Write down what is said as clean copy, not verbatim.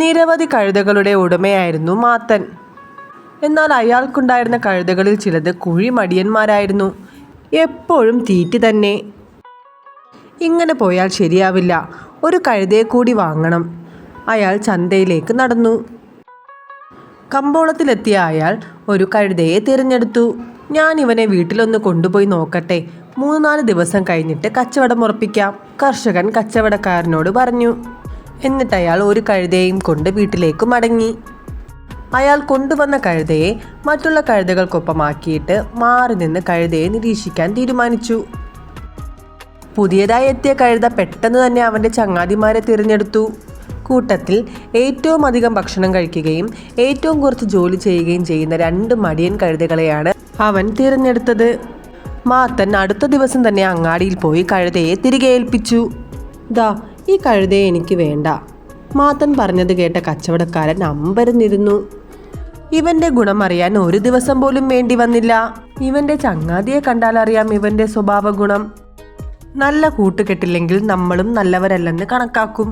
നിരവധി കഴുതകളുടെ ഉടമയായിരുന്നു മാത്തൻ. എന്നാൽ അയാൾക്കുണ്ടായിരുന്ന കഴുതകളിൽ ചിലത് കുഴിമടിയന്മാരായിരുന്നു. എപ്പോഴും തീറ്റി തന്നെ. ഇങ്ങനെ പോയാൽ ശരിയാവില്ല, ഒരു കഴുതയെ കൂടി വാങ്ങണം. അയാൾ ചന്തയിലേക്ക് നടന്നു. കമ്പോളത്തിലെത്തിയ അയാൾ ഒരു കഴുതയെ തിരഞ്ഞെടുത്തു. ഞാൻ ഇവനെ വീട്ടിലൊന്ന് കൊണ്ടുപോയി നോക്കട്ടെ, 3-4 ദിവസം കഴിഞ്ഞിട്ട് കച്ചവടം ഉറപ്പിക്കാം, കർഷകൻ കച്ചവടക്കാരനോട് പറഞ്ഞു. എന്നിട്ട് അയാൾ ഒരു കഴുതയെയും കൊണ്ട് വീട്ടിലേക്ക് മടങ്ങി. അയാൾ കൊണ്ടുവന്ന കഴുതയെ മറ്റുള്ള കഴുതകൾക്കൊപ്പമാക്കിയിട്ട് മാറി നിന്ന് കഴുതയെ നിരീക്ഷിക്കാൻ തീരുമാനിച്ചു. പുതിയതായി എത്തിയ കഴുത പെട്ടെന്ന് തന്നെ അവൻ്റെ ചങ്ങാതിമാരെ തിരഞ്ഞെടുത്തു. കൂട്ടത്തിൽ ഏറ്റവും അധികം ഭക്ഷണം കഴിക്കുകയും ഏറ്റവും കുറച്ച് ജോലി ചെയ്യുകയും ചെയ്യുന്ന 2 മടിയൻ കഴുതകളെയാണ് അവൻ തിരഞ്ഞെടുത്തത്. മാത്തൻ അടുത്ത ദിവസം തന്നെ അങ്ങാടിയിൽ പോയി കഴുതയെ തിരികെ ഏൽപ്പിച്ചു. ദാ, ഈ കഴുതയെ എനിക്ക് വേണ്ട. മാത്തൻ പറഞ്ഞത് കേട്ട കച്ചവടക്കാരൻ അമ്പരന്നിരുന്നു. ഇവൻ്റെ ഗുണം അറിയാൻ ഒരു ദിവസം പോലും വേണ്ടി വന്നില്ല. ഇവൻ്റെ ചങ്ങാതിയെ കണ്ടാലറിയാം ഇവൻ്റെ സ്വഭാവ ഗുണം. നല്ല കൂട്ടുകെട്ടില്ലെങ്കിൽ നമ്മളും നല്ലവരല്ലെന്ന് കണക്കാക്കും.